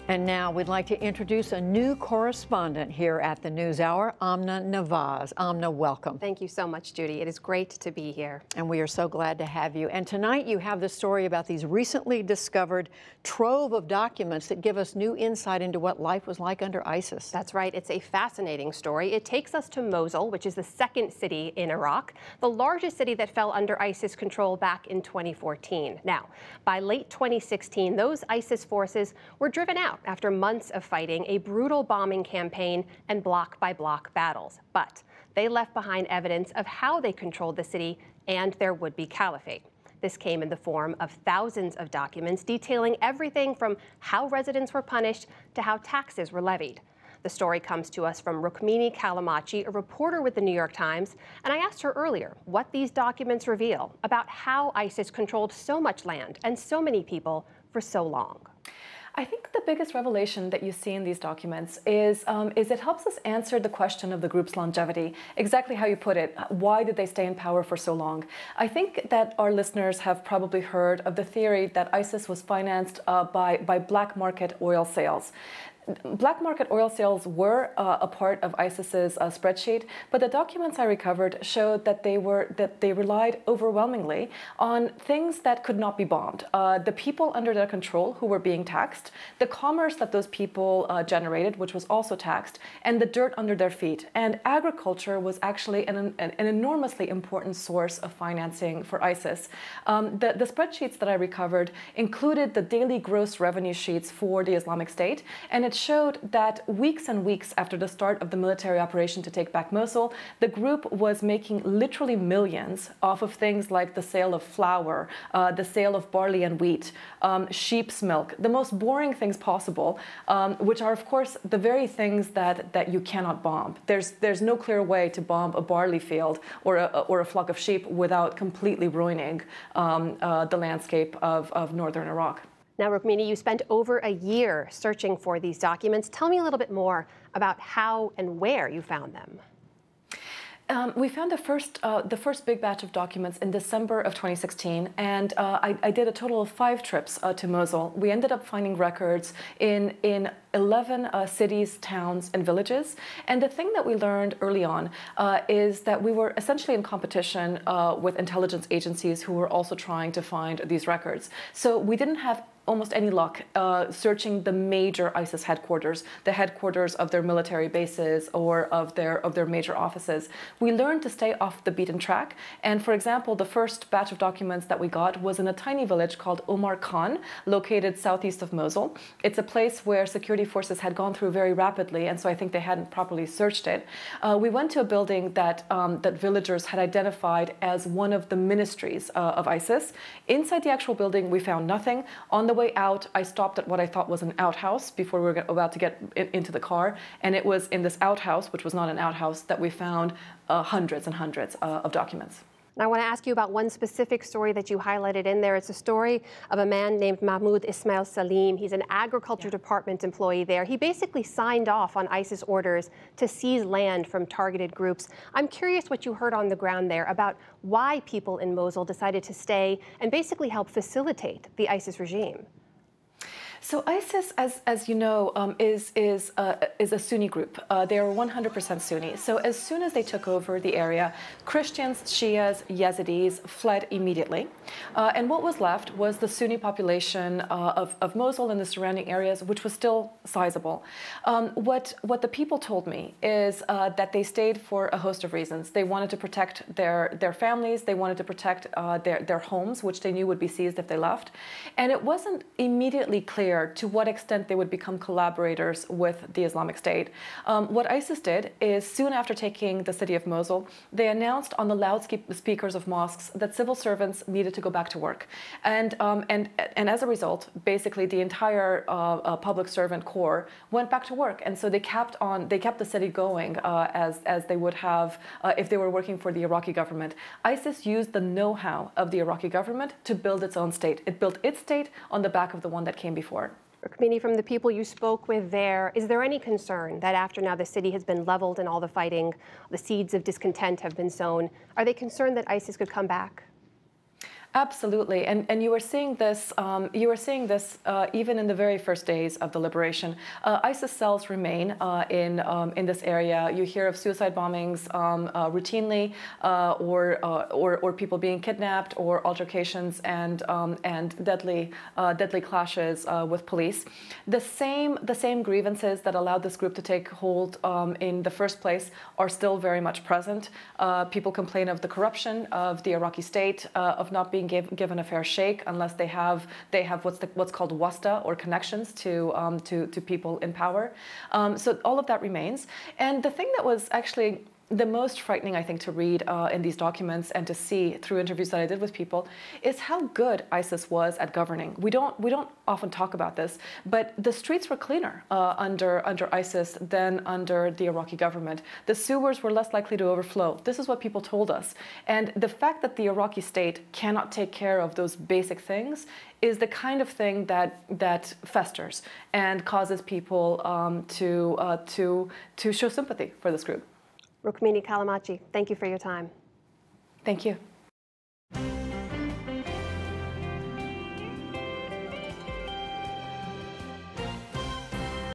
And now we'd like to introduce a new correspondent here at the NewsHour, Amna Nawaz. Amna, welcome. Thank you so much, Judy. It is great to be here. And we are so glad to have you. And tonight you have the story about these recently discovered trove of documents that give us new insight into what life was like under ISIS. That's right. It's a fascinating story. It takes us to Mosul, which is the second city in Iraq, the largest city that fell under ISIS control back in 2014. Now, by late 2016, those ISIS forces were driven out after months of fighting, a brutal bombing campaign, and block-by-block battles. But they left behind evidence of how they controlled the city and their would-be caliphate. This came in the form of thousands of documents detailing everything from how residents were punished to how taxes were levied. The story comes to us from Rukmini Callimachi, a reporter with the New York Times, and I asked her earlier what these documents reveal about how ISIS controlled so much land and so many people for so long. I think the biggest revelation that you see in these documents is it helps us answer the question of the group's longevity. Exactly how you put it. Why did they stay in power for so long? I think that our listeners have probably heard of the theory that ISIS was financed by black market oil sales. Black market oil sales were a part of ISIS's spreadsheet, but the documents I recovered showed that they relied overwhelmingly on things that could not be bombed. The people under their control who were being taxed, the commerce that those people generated, which was also taxed, and the dirt under their feet. And agriculture was actually an enormously important source of financing for ISIS. The spreadsheets that I recovered included the daily gross revenue sheets for the Islamic State, and it showed that weeks and weeks after the start of the military operation to take back Mosul, the group was making literally millions off of things like the sale of flour, the sale of barley and wheat, sheep's milk, the most boring things possible, which are, of course, the very things that you cannot bomb. There's no clear way to bomb a barley field or a flock of sheep without completely ruining the landscape of northern Iraq. Now, Rukmini, you spent over a year searching for these documents. Tell me a little bit more about how and where you found them. We found the first big batch of documents in December of 2016, and I did a total of 5 trips to Mosul. We ended up finding records in 11 cities, towns, and villages. And the thing that we learned early on is that we were essentially in competition with intelligence agencies who were also trying to find these records. So we didn't have almost any luck searching the major ISIS headquarters, the headquarters of their military bases or of their major offices. We learned to stay off the beaten track. And for example, the first batch of documents that we got was in a tiny village called Omar Khan, located southeast of Mosul. It's a place where security forces had gone through very rapidly, and so I think they hadn't properly searched it. We went to a building that villagers had identified as one of the ministries of ISIS. Inside the actual building, we found nothing. On the way out, I stopped at what I thought was an outhouse before we were about to get into the car, and it was in this outhouse, which was not an outhouse, that we found hundreds and hundreds of documents. I want to ask you about one specific story that you highlighted in there. It's a story of a man named Mahmoud Ismail Salim. He's an agriculture department employee there. He basically signed off on ISIS orders to seize land from targeted groups. I'm curious what you heard on the ground there about why people in Mosul decided to stay and basically help facilitate the ISIS regime. So ISIS, as you know, is a Sunni group. They are 100% Sunni. So as soon as they took over the area, Christians, Shias, Yazidis fled immediately. And what was left was the Sunni population of Mosul and the surrounding areas, which was still sizable. What the people told me is that they stayed for a host of reasons. They wanted to protect their families. They wanted to protect their homes, which they knew would be seized if they left. And it wasn't immediately clear to what extent they would become collaborators with the Islamic State. What ISIS did is, soon after taking the city of Mosul, they announced on the loudspeakers of mosques that civil servants needed to go back to work. And as a result, basically the entire public servant corps went back to work. And so they kept the city going as they would have if they were working for the Iraqi government. ISIS used the know-how of the Iraqi government to build its own state. It built its state on the back of the one that came before. Rukmini, from the people you spoke with there, is there any concern that after now the city has been leveled and all the fighting, the seeds of discontent have been sown, are they concerned that ISIS could come back? Absolutely, and you were seeing this. Even in the very first days of the liberation. ISIS cells remain in this area. You hear of suicide bombings routinely, or people being kidnapped, or altercations and deadly clashes with police. The same grievances that allowed this group to take hold in the first place are still very much present. People complain of the corruption of the Iraqi state, of not being given a fair shake unless they have what's called wasta, or connections to people in power. So all of that remains. And the thing that was actually the most frightening, I think, to read in these documents and to see through interviews that I did with people is how good ISIS was at governing. We don't often talk about this, but the streets were cleaner under ISIS than under the Iraqi government. The sewers were less likely to overflow. This is what people told us. And the fact that the Iraqi state cannot take care of those basic things is the kind of thing that festers and causes people to show sympathy for this group. Rukmini Callimachi, thank you for your time. Thank you.